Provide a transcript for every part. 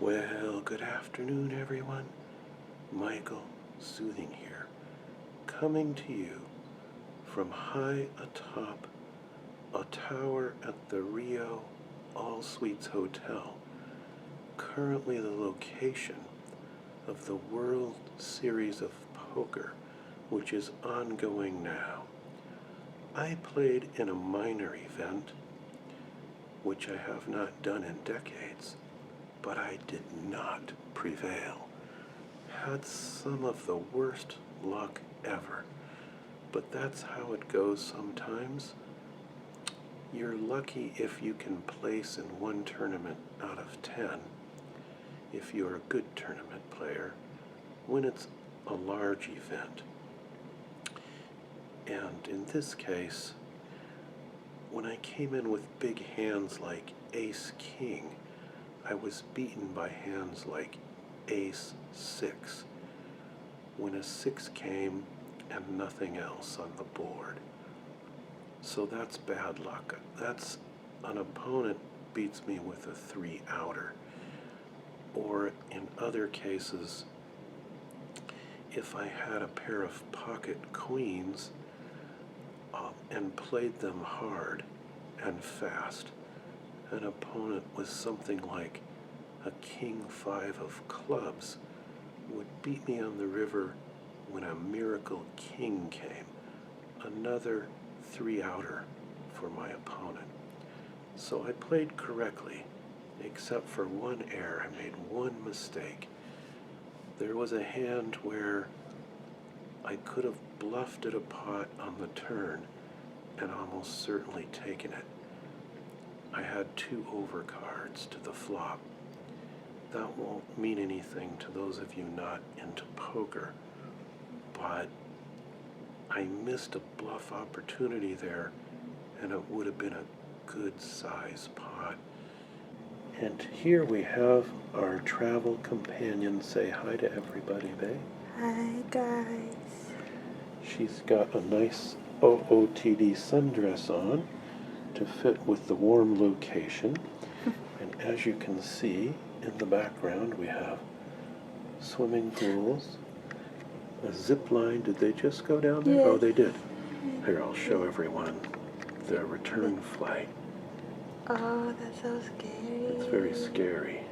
Well, good afternoon, everyone. Michael Soothing here, coming to you from high atop a tower at the Rio All Suites Hotel, currently the location of the World Series of Poker, which is ongoing now. I played in a minor event, which I have not done in decades, but I did not prevail. Had some of the worst luck ever, but that's how it goes sometimes. You're lucky if you can place in one tournament out of 10, if you're a good tournament player, when it's a large event. And in this case, when I came in with big hands like Ace-King, I was beaten by hands like Ace-6, when a 6 came and nothing else on the board. So that's bad luck. That's an opponent beats me with a 3-outer. Or in other cases, if I had a pair of pocket queens and played them hard and fast, an opponent with something like a King 5 of clubs would beat me on the river when a miracle king came, another 3-outer for my opponent. So I played correctly, except for one error. I made one mistake. There was a hand where I could have bluffed at a pot on the turn and almost certainly taken it. I had 2 overcards to the flop. That won't mean anything to those of you not into poker, but I missed a bluff opportunity there, and it would have been a good size pot. And here we have our travel companion. Say hi to everybody, babe. Hi guys. She's got a nice OOTD sundress on to fit with the warm location. And as you can see in the background, we have swimming pools, a zip line. Did they just go down there? Yes. Oh, they did. Here, I'll show everyone the return flight. Oh, that's so scary. It's very scary.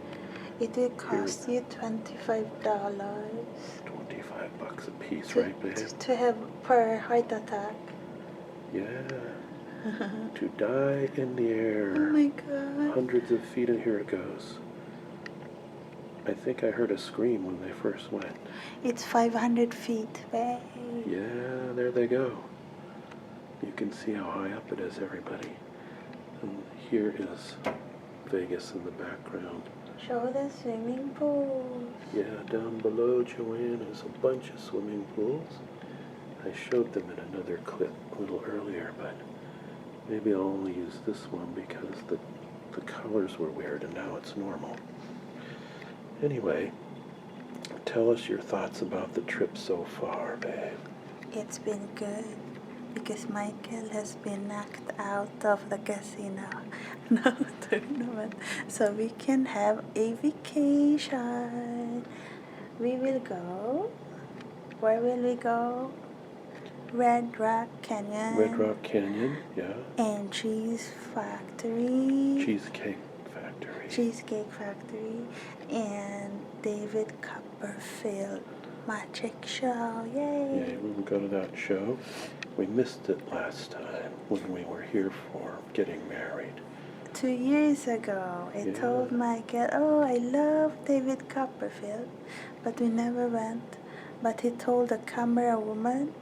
It will cost you $25 $25 a piece, right, babe? to have per heart attack. Yeah. To die in the air. Oh my God. Hundreds of feet, and here it goes. I think I heard a scream when they first went. It's 500 feet, babe. Yeah, there they go. You can see how high up it is, everybody. And here is Vegas in the background. Show the swimming pools. Yeah, down below, Joanne, is a bunch of swimming pools. I showed them in another clip a little earlier, but maybe I'll only use this one because the colors were weird and now it's normal. Anyway, tell us your thoughts about the trip so far, babe. It's been good because Michael has been knocked out of the casino. No tournament. So we can have a vacation. We will go. Where will we go? Red Rock Canyon. Red Rock Canyon, yeah. And Cheesecake Factory. Cheesecake Factory. And David Copperfield Magic Show. Yay! Yeah, we will go to that show. We missed it last time when we were here for getting married. 2 years ago, I told Michael, oh, I love David Copperfield, but we never went. But he told the camera woman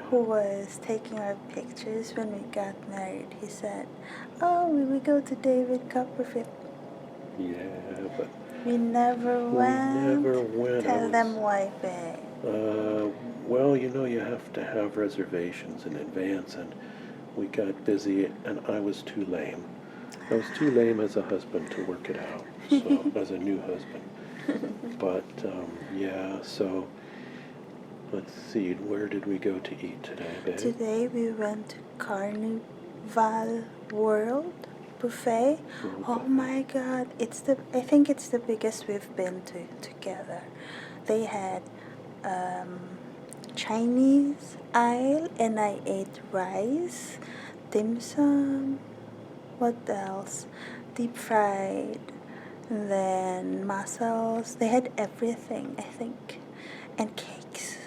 who was taking our pictures when we got married, he said, oh, we will go to David Copperfield. Yeah, but we never went. Tell them why, babe. Well, you know you have to have reservations in advance, and we got busy, and I was too lame. I was too lame as a husband to work it out, so as a new husband. But, yeah, so let's see, where did we go to eat today, babe? Today we went to Carnival World buffet. World Oh buffet. my God, I think it's the biggest we've been to together. They had Chinese aisle, and I ate rice, dim sum, what else? Deep fried, and then mussels. They had everything, I think, and cakes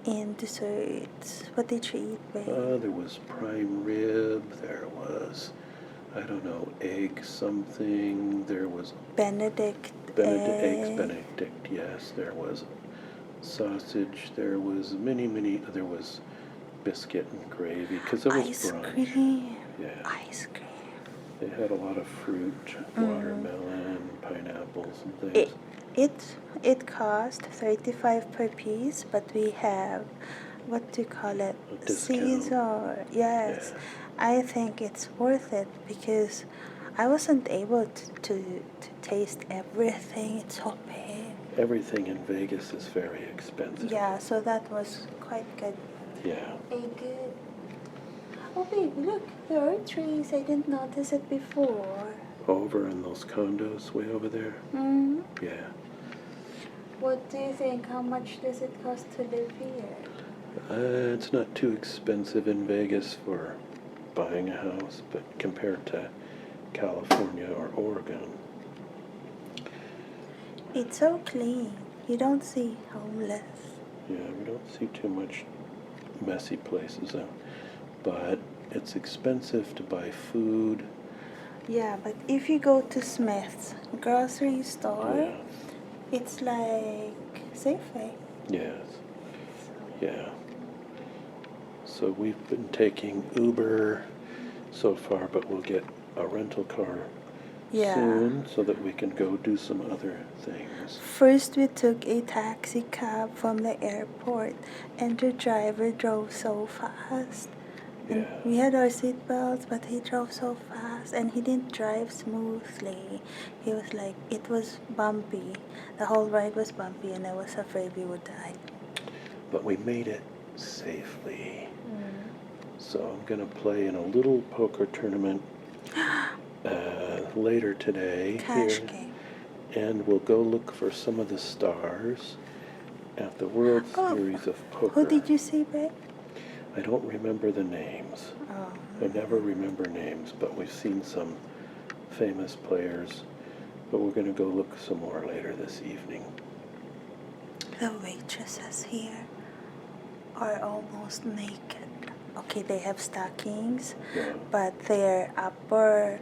and desserts. What did you eat, babe? There was prime rib, there was, I don't know, egg something, there was Benedict eggs egg, Benedict, yes, there was sausage, there was there was biscuit and gravy, because it was ice brunch. cream, Yeah. ice cream. They had a lot of fruit, watermelon, pineapples and things. It cost 35 per piece, but we have, what do you call it? A discount. Caesar. Yes. Yeah. I think it's worth it because I wasn't able to taste everything. It's so big. Everything in Vegas is very expensive. Yeah, so that was quite good. Yeah. Good. Oh, baby, look, there are trees. I didn't notice it before. Over in those condos way over there? Mm. Yeah. What do you think? How much does it cost to live here? It's not too expensive in Vegas for buying a house, but compared to California or Oregon. It's so clean. You don't see homeless. Yeah, we don't see too much messy places, but it's expensive to buy food. Yeah, but if you go to Smith's grocery store, Yeah. it's like Safeway. Yes. Yeah. So we've been taking Uber so far, but we'll get a rental car soon so that we can go do some other things. First, we took a taxi cab from the airport, and the driver drove so fast. And Yeah. we had our seatbelts, but he drove so fast, and he didn't drive smoothly. He was like, it was bumpy. The whole ride was bumpy, and I was afraid we would die. But we made it safely. So I'm going to play in a little poker tournament later today. Cash here, game. and we'll go look for some of the stars at the World Series of Poker. Who did you see, babe? I don't remember the names. Oh. I never remember names, but we've seen some famous players. But we're going to go look some more later this evening. The waitresses here are almost naked. Okay, they have stockings, Yeah. but their upper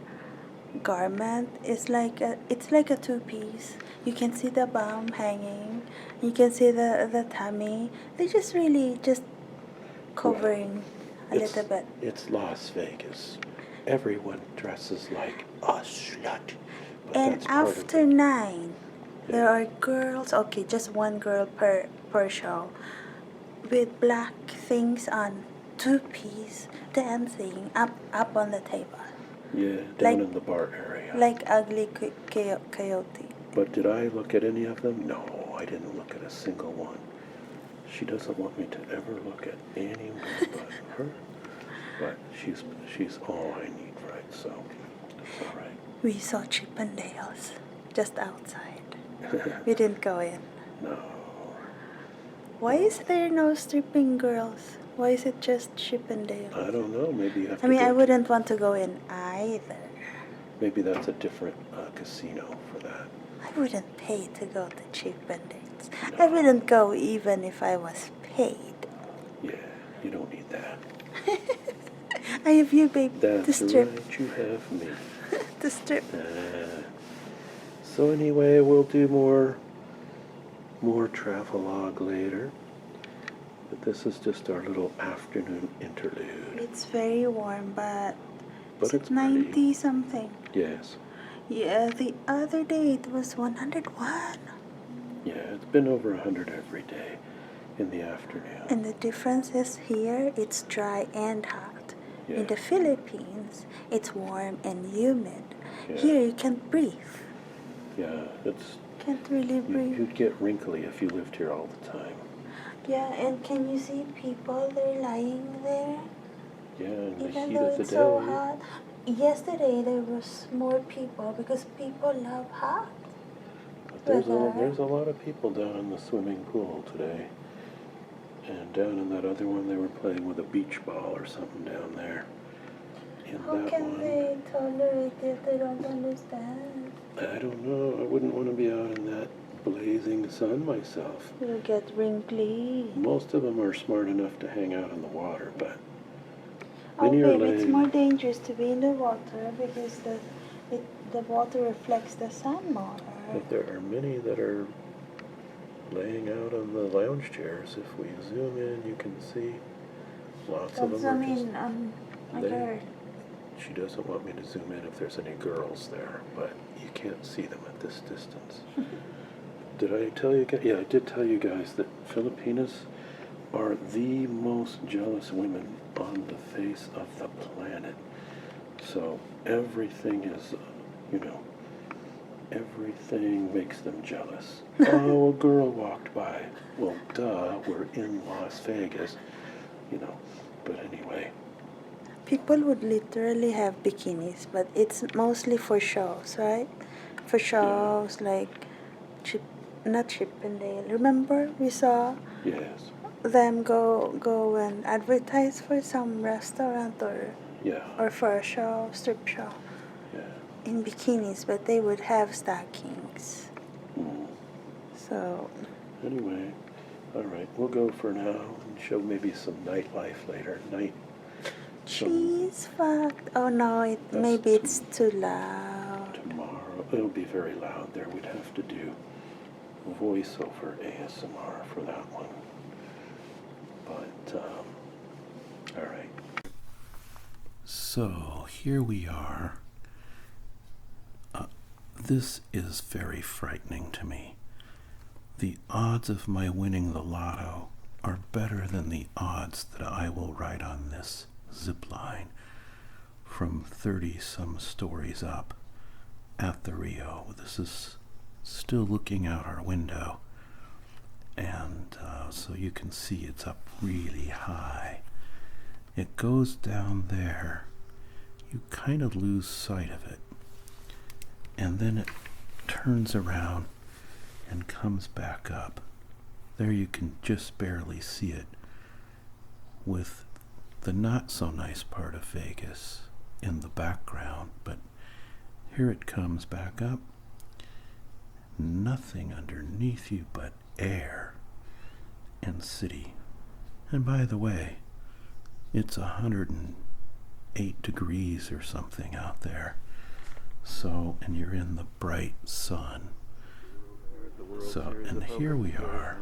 garment is like it's like a two-piece. You can see the bum hanging. You can see the tummy. They just really just covering a little bit. It's Las Vegas. Everyone dresses like a slut. But And that's part of after it. 9, there Yeah. are girls. Okay, just one girl per show, with black things on, two-piece, dancing up on the table. Yeah, down Like- in the bar area. Like ugly coyote. But did I look at any of them? No, I didn't look at a single one. She doesn't want me to ever look at anyone but her. But she's all I need, right? So it's all right. We saw Chippendales just outside. We didn't go in. No. Why is there no stripping girls? Why is it just Chippendales? I don't know. Maybe you have to I mean, go I to- wouldn't want to go in either. Maybe that's a different casino for that. I wouldn't pay to go to Chippendales. I wouldn't go even if I was paid. Yeah, you don't need that. I have you, babe, to That's strip. right, you have me. To strip. So anyway, we'll do more Travelogue later. But this is just our little afternoon interlude. It's very warm, but But it's 90 pretty. something. Yes. Yeah, the other day it was 101. Yeah, it's been over 100 every day in the afternoon. And the difference is here, it's dry and hot. Yeah. In the Philippines, it's warm and humid. Yeah. Here you can't breathe. Yeah, it's Can't really breathe. you'd get wrinkly if you lived here all the time. Yeah, and can you see people? They're lying there. Yeah, in the Even heat though of the it's day. so hot. Yesterday there was more people because people love hot But weather. there's a lot of people down in the swimming pool today. And down in that other one, they were playing with a beach ball or something down there. In How that can one, they tolerate it? They don't understand. I don't know. I wouldn't want to be out in that blazing sun myself. You get wrinkly. Most of them are smart enough to hang out in the water, but Oh, many are baby, it's laying. more dangerous to be in the water because the water reflects the sun more. But there are many that are laying out on the lounge chairs. If we zoom in, you can see lots of Don't them zoom are just in on my laying. girl. She doesn't want me to zoom in if there's any girls there, but you can't see them at this distance. Did I tell you guys? Yeah, I did tell you guys that Filipinas are the most jealous women on the face of the planet. So everything is, you know, everything makes them jealous. Oh, a girl walked by. Well, duh, we're in Las Vegas, you know. But anyway, People would literally have bikinis, but it's mostly for shows, right? For shows like Chip, not Chippendale. Remember we saw yes, them go and advertise for some restaurant yeah, or for a show, strip show, yeah. in bikinis, but they would have stockings. Mm. So Anyway, all right, we'll go for now and show maybe some nightlife later. cheese fact. Oh no, maybe it's too loud. Tomorrow, it'll be very loud there. We'd have to do voiceover ASMR for that one. But, all right. So, here we are. This is very frightening to me. The odds of my winning the lotto are better than the odds that I will ride on this zip line from 30-some stories up at the Rio. This is still looking out our window, and so you can see it's up really high. It goes down there. You kind of lose sight of it, and then it turns around and comes back up. There you can just barely see it, with the not so nice part of Vegas in the background, but here it comes back up. Nothing underneath you but air and city. And by the way, it's 108 degrees or something out there. So, and you're in the bright sun. So, and here we are,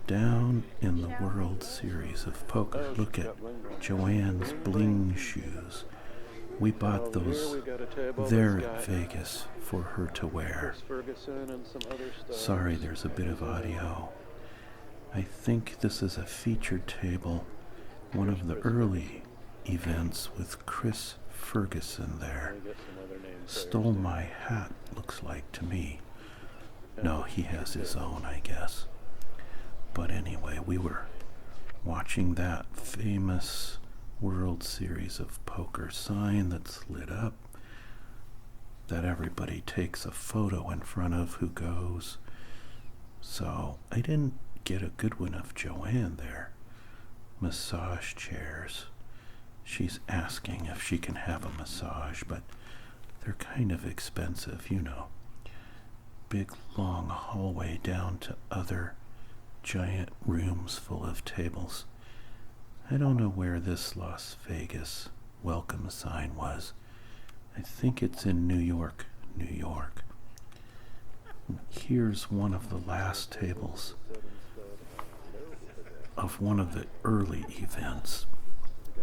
down in the World Series of Poker. Look at Joanne's bling shoes. We bought those there at Vegas for her to wear. Sorry, there's a bit of audio. I think this is a featured table, one of the early events with Chris Ferguson there. Stole my hat, looks like to me. No, he has his own, I guess. But anyway, we were watching that famous World Series of Poker sign that's lit up, that everybody takes a photo in front of who goes. So I didn't get a good one of Joanne there. Massage chairs. She's asking if she can have a massage, but they're kind of expensive, you know. Big long hallway down to other giant rooms full of tables. I don't know where this Las Vegas welcome sign was. I think it's in New York, New York. Here's one of the last tables of one of the early events.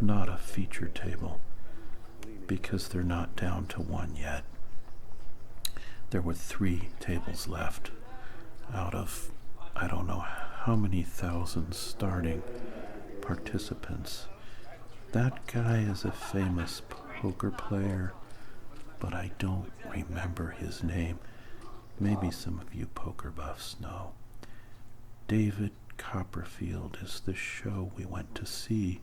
Not a featured table, because they're not down to one yet. There were 3 tables left out of I don't know how many thousands starting participants. That guy is a famous poker player, but I don't remember his name. Maybe some of you poker buffs know. David Copperfield is the show we went to see.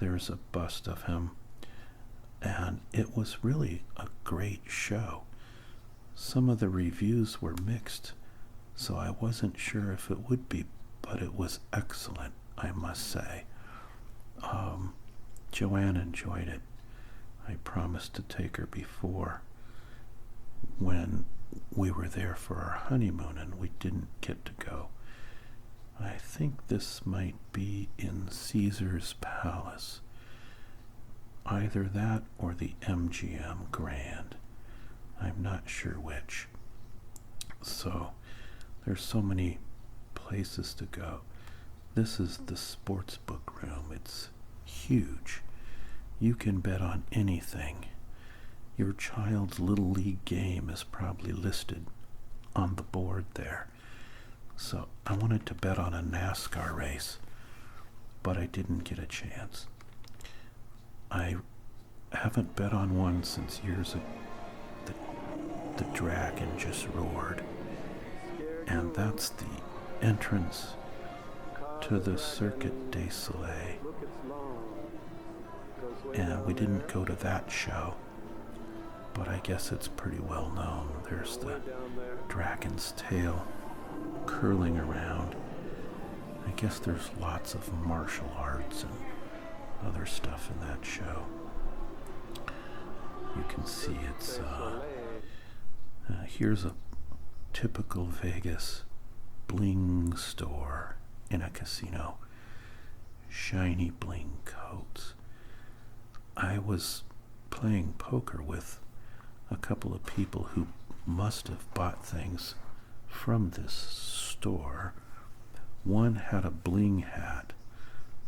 There's a bust of him and it was really a great show. Some of the reviews were mixed, so I wasn't sure if it would be, but it was excellent, I must say. Joanne enjoyed it. I promised to take her before when we were there for our honeymoon and we didn't get to go. I think this might be in Caesar's Palace. Either that or the MGM Grand. I'm not sure which. So there's so many places to go. This is the sports book room. It's huge. You can bet on anything. Your child's little league game is probably listed on the board there. So I wanted to bet on a NASCAR race, but I didn't get a chance. I haven't bet on one since years ago. The dragon just roared. And that's the entrance to the Circuit du Soleil. And we didn't go to that show, but I guess it's pretty well known. There's the dragon's tail curling around. I guess there's lots of martial arts and other stuff in that show. You can see it's here's a typical Vegas bling store in a casino. Shiny bling coats. I was playing poker with a couple of people who must have bought things from this store. One had a bling hat.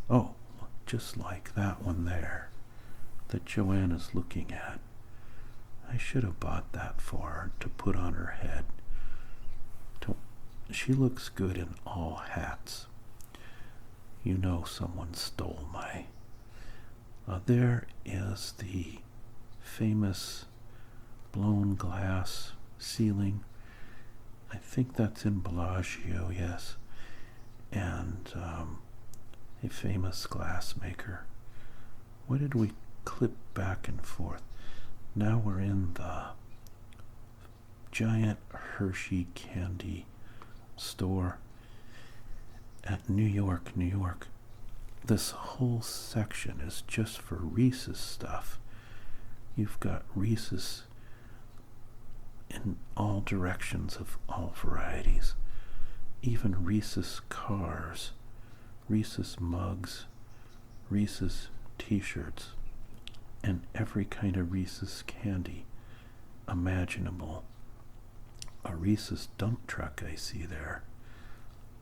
Oh, just like that one there that Joanne is looking at. I should have bought that for her to put on her head. She looks good in all hats. You know someone stole my... there is the famous blown glass ceiling. I think that's in Bellagio, yes. And a famous glassmaker. What did we clip back and forth? Now we're in the giant Hershey candy store at New York, New York. This whole section is just for Reese's stuff. You've got Reese's in all directions of all varieties. Even Reese's cars, Reese's mugs, Reese's t-shirts, and every kind of Reese's candy imaginable. A Reese's dump truck I see there.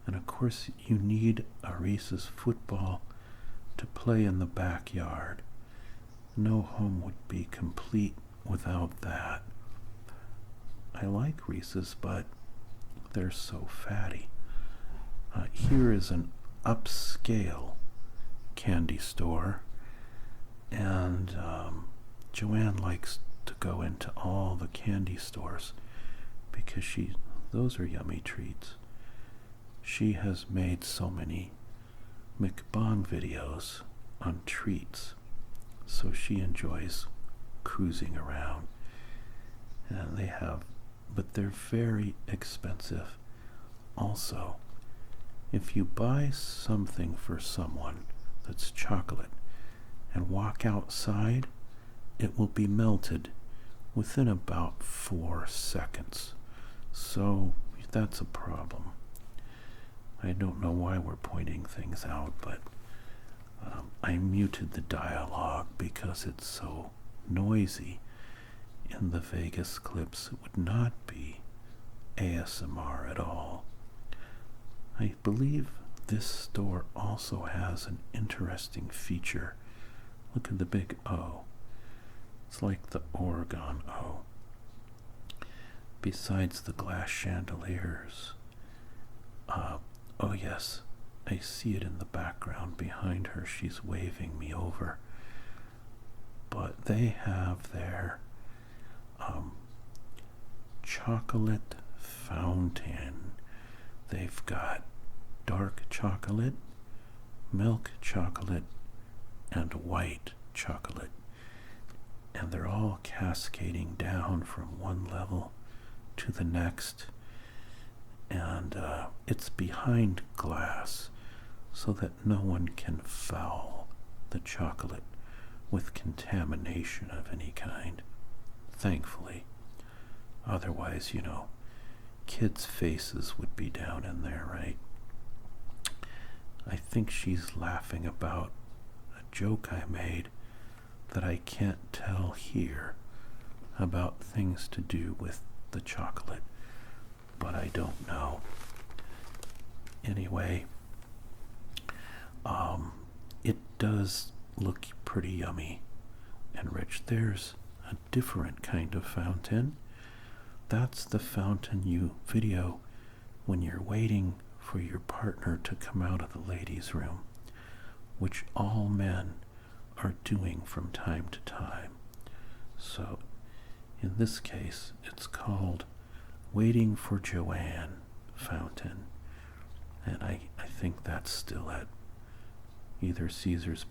And of course you need a Reese's football to play in the backyard. No home would be complete without that. I like Reese's, but they're so fatty. Here is an upscale candy store, and Joanne likes to go into all the candy stores because those are yummy treats. She has made so many mukbang videos on treats, so she enjoys cruising around. And but they're very expensive. Also, if you buy something for someone that's chocolate and walk outside, it will be melted within about 4 seconds. So that's a problem. I don't know why we're pointing things out, but I muted the dialogue because it's so noisy. In the Vegas clips, it would not be ASMR at all. I believe this store also has an interesting feature. Look at the big O. It's like the Oregon O. Besides the glass chandeliers. Oh yes, I see it in the background behind her. She's waving me over. But they have their chocolate fountain. They've got dark chocolate, milk chocolate, and white chocolate. and they're all cascading down from one level to the next, and it's behind glass so that no one can foul the chocolate with contamination of any kind, thankfully. Otherwise, kids' faces would be down in there, right? I think she's laughing about a joke I made that I can't tell here about things to do with the chocolate, but I don't know. Anyway, it does look pretty yummy and rich. There's a different kind of fountain. That's the fountain you video when you're waiting for your partner to come out of the ladies' room, which all men are doing from time to time. So in this case, it's called Waiting for Joanne Fountain, and I think that's still at either Caesar's.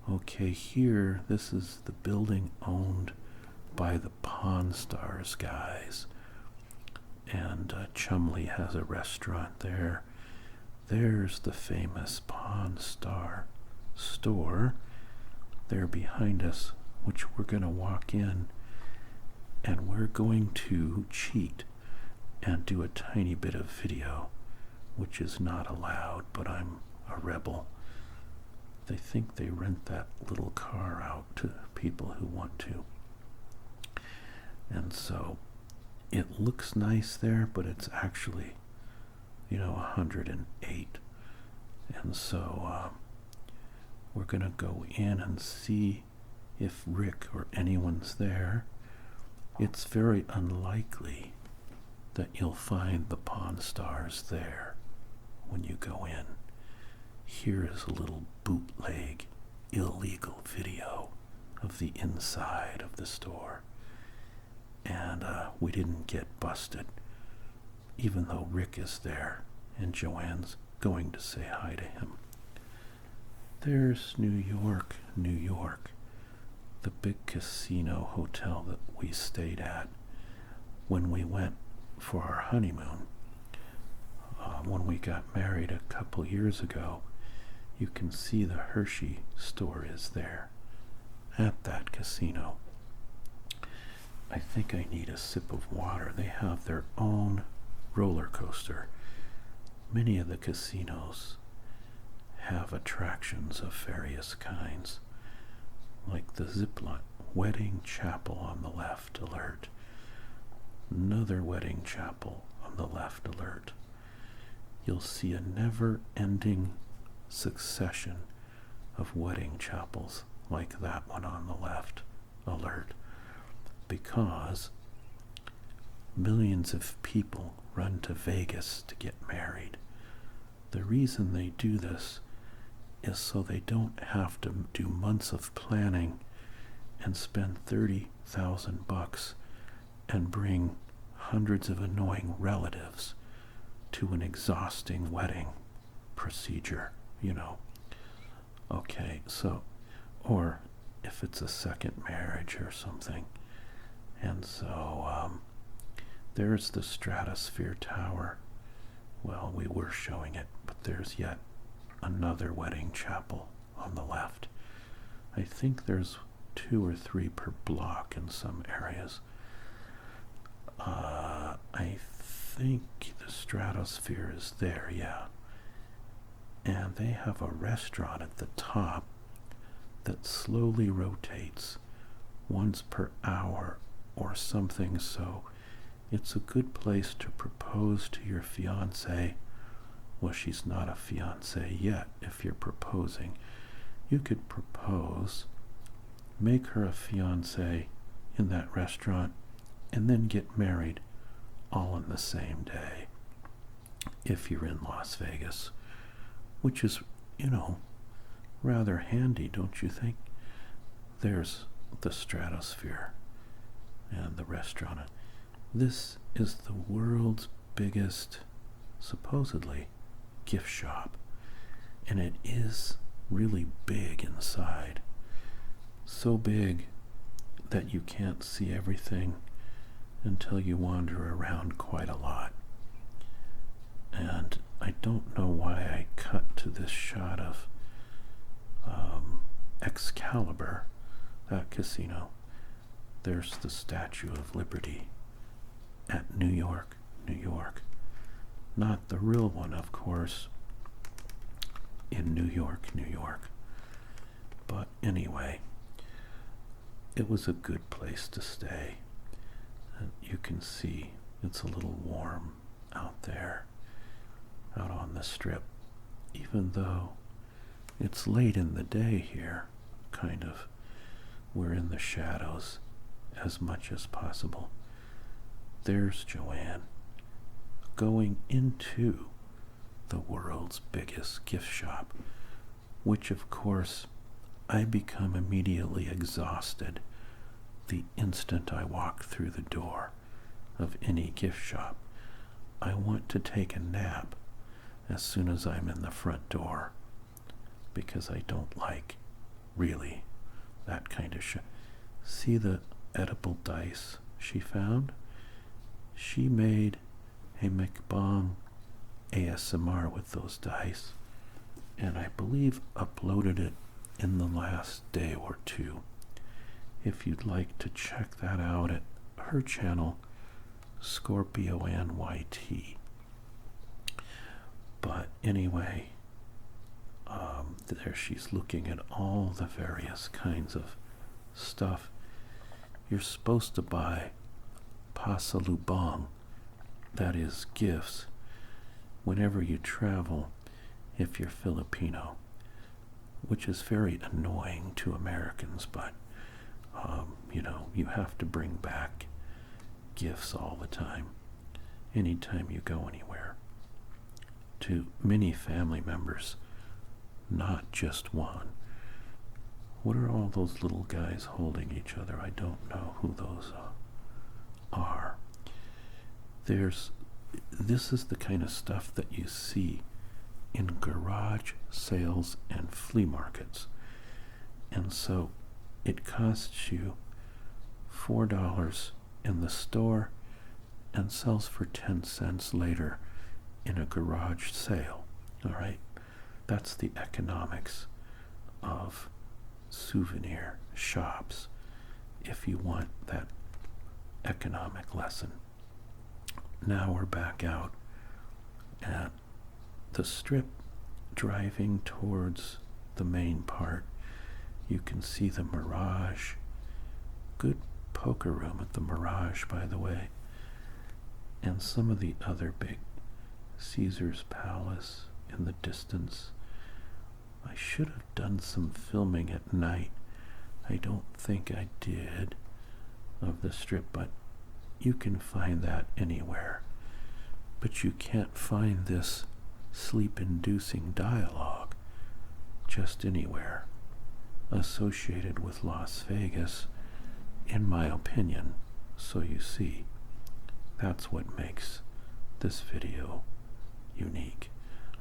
Okay, here, this is the building owned by the Pawn Stars guys, and Chumley has a restaurant there. There's the famous Pawn Star store there behind us, which we're going to walk in, and we're going to cheat and do a tiny bit of video, which is not allowed, but I'm a rebel. They think they rent that little car out to people who want to. And so it looks nice there, but it's actually, 108. And so we're going to go in and see if Rick or anyone's there. It's very unlikely that you'll find the Pawn Stars there when you go in. Here is a little bootleg, illegal video of the inside of the store. And we didn't get busted, even though Rick is there and Joanne's going to say hi to him. There's New York, New York, the big casino hotel that we stayed at when we went for our honeymoon. When we got married a couple years ago, you can see the Hershey store is there at that casino. I think I need a sip of water. They have their own roller coaster. Many of the casinos have attractions of various kinds, like the zipline. Wedding chapel on the left, alert. Another wedding chapel on the left, alert. You'll see a never-ending succession of wedding chapels like that one on the left, alert. Because millions of people run to Vegas to get married. The reason they do this is so they don't have to do months of planning and spend $30,000 and bring hundreds of annoying relatives to an exhausting wedding procedure, Okay, so, or if it's a second marriage or something. And so there's the Stratosphere Tower. Well, we were showing it, but there's yet another wedding chapel on the left. I think there's 2 or 3 per block in some areas. I think the Stratosphere is there, yeah. And they have a restaurant at the top that slowly rotates once per hour or something, so it's a good place to propose to your fiancée. Well, she's not a fiancée yet. If you're proposing, you could propose, make her a fiancée in that restaurant, and then get married all in the same day if you're in Las Vegas, which is, rather handy, don't you think? There's the Stratosphere and the restaurant. This is the world's biggest, supposedly, gift shop, and it is really big inside. So big that you can't see everything until you wander around quite a lot. And I don't know why I cut to this shot of Excalibur, that casino. There's the Statue of Liberty at New York, New York. Not the real one, of course, in New York, New York. But anyway, it was a good place to stay. And you can see it's a little warm out there, out on the strip, even though it's late in the day here, kind of. We're in the shadows as much as possible. There's Joanne going into the world's biggest gift shop, which of course I become immediately exhausted the instant I walk through the door of any gift shop. I want to take a nap as soon as I'm in the front door, because I don't like, really, that kind of shit. See the edible dice she found? She made a mukbang ASMR with those dice, and I believe uploaded it in the last day or two. If you'd like to check that out at her channel, Scorpio NYT. But anyway, there she's looking at all the various kinds of stuff. You're supposed to buy pasalubong, that is gifts, whenever you travel if you're Filipino, which is very annoying to Americans, but you have to bring back gifts all the time, anytime you go anywhere, to many family members, not just one. What are all those little guys holding each other? I don't know who those are. This is the kind of stuff that you see in garage sales and flea markets. And so it costs you $4 in the store and sells for 10 cents later in a garage sale. All right? That's the economics of souvenir shops, if you want that economic lesson. Now we're back out at the strip, driving towards the main part. You can see the Mirage. Good poker room at the Mirage, by the way. And some of the other big Caesar's Palace in the distance. I should have done some filming at night. I don't think I did, of the strip, but you can find that anywhere. But you can't find this sleep-inducing dialogue just anywhere associated with Las Vegas, in my opinion. So you see, that's what makes this video unique.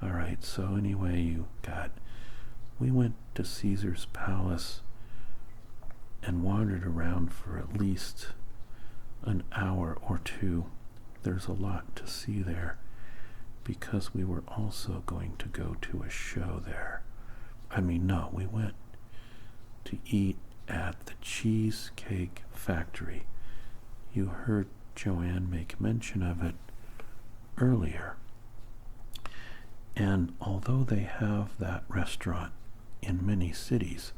Alright, so anyway, we went to Caesar's Palace and wandered around for at least an hour or two. There's a lot to see there, because we were also going to go to a show there. We went to eat at the Cheesecake Factory. You heard Joanne make mention of it earlier. And although they have that restaurant in many cities,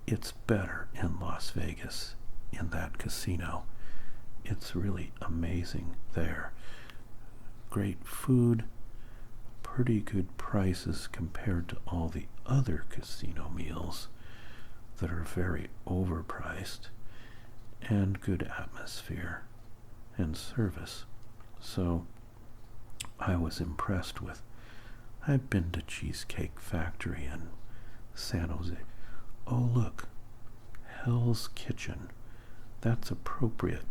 it's better in Las Vegas, in that casino. It's really amazing there. Great food, pretty good prices compared to all the other casino meals that are very overpriced, and good atmosphere and service. So I was impressed with. I've been to Cheesecake Factory in San Jose. Oh, look, Hell's Kitchen. That's appropriate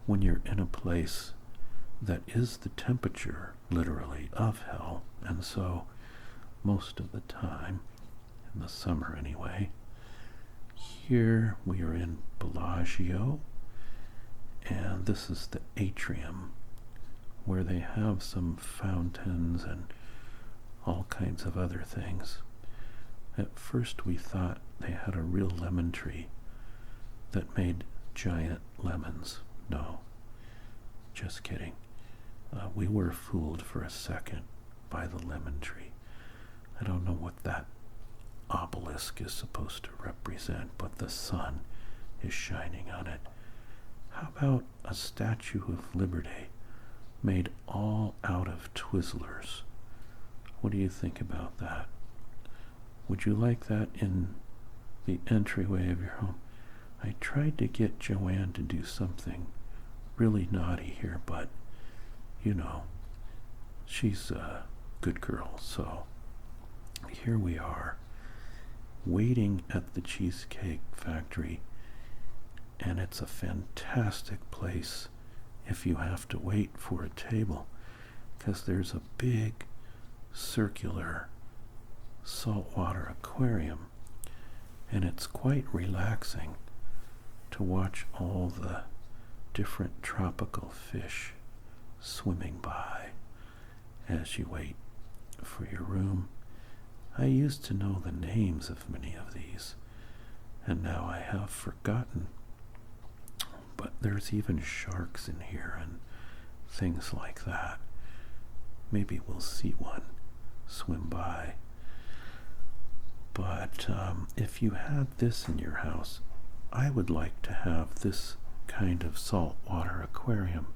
when you're in a place that is the temperature, literally, of hell. And so, most of the time, in the summer anyway, Here we are in Bellagio, and this is the atrium where they have some fountains and all kinds of other things. At first we thought they had a real lemon tree that made giant lemons. No, just kidding. We were fooled for a second by the lemon tree. I don't know what that obelisk is supposed to represent, but the sun is shining on it. How about a Statue of Liberty made all out of Twizzlers? What do you think about that? Would you like that in the entryway of your home? I tried to get Joanne to do something really naughty here, but you know, she's a good girl. So here we are, waiting at the Cheesecake Factory, and it's a fantastic place if you have to wait for a table, because there's a big circular saltwater aquarium, and it's quite relaxing to watch all the different tropical fish swimming by as you wait for your room. I used to know the names of many of these, and now I have forgotten. But there's even sharks in here and things like that. Maybe we'll see one swim by. But if you had this in your house, I would like to have this kind of saltwater aquarium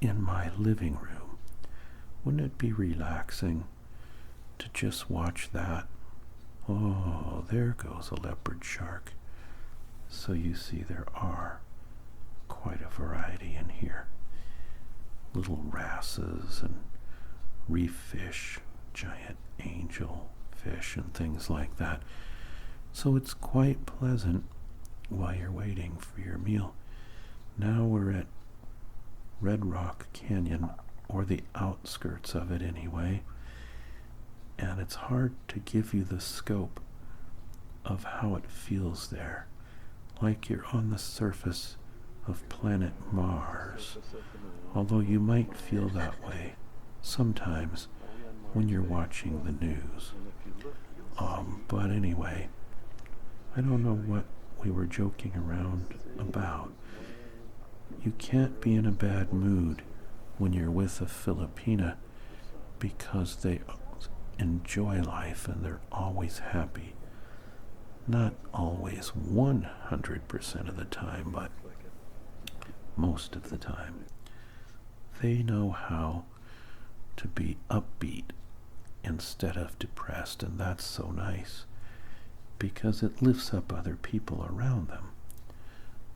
in my living room. Wouldn't it be relaxing to just watch that? Oh, there goes a leopard shark. So you see there are quite a variety in here. Little wrasses and reef fish, giant angel fish and things like that. So it's quite pleasant while you're waiting for your meal. Now we're at Red Rock Canyon, or the outskirts of it anyway, and it's hard to give you the scope of how it feels there, like you're on the surface of planet Mars, although you might feel that way sometimes when you're watching the news. But anyway, I don't know what we were joking around about. You can't be in a bad mood when you're with a Filipina, because they enjoy life and they're always happy. Not always 100% of the time, but most of the time. They know how to be upbeat instead of depressed, and that's so nice because it lifts up other people around them.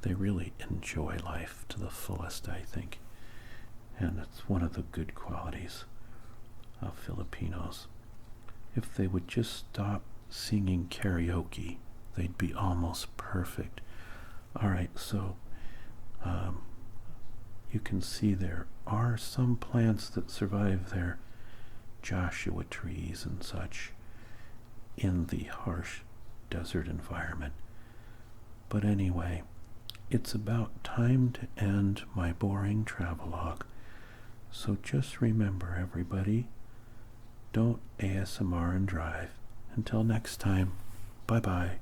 They really enjoy life to the fullest, I think, and it's one of the good qualities of Filipinos. If they would just stop singing karaoke, they'd be almost perfect. All right, so you can see there are some plants that survive there, Joshua trees and such, in the harsh desert environment. But anyway, it's about time to end my boring travelogue. So just remember, everybody, don't ASMR and drive. Until next time, bye-bye.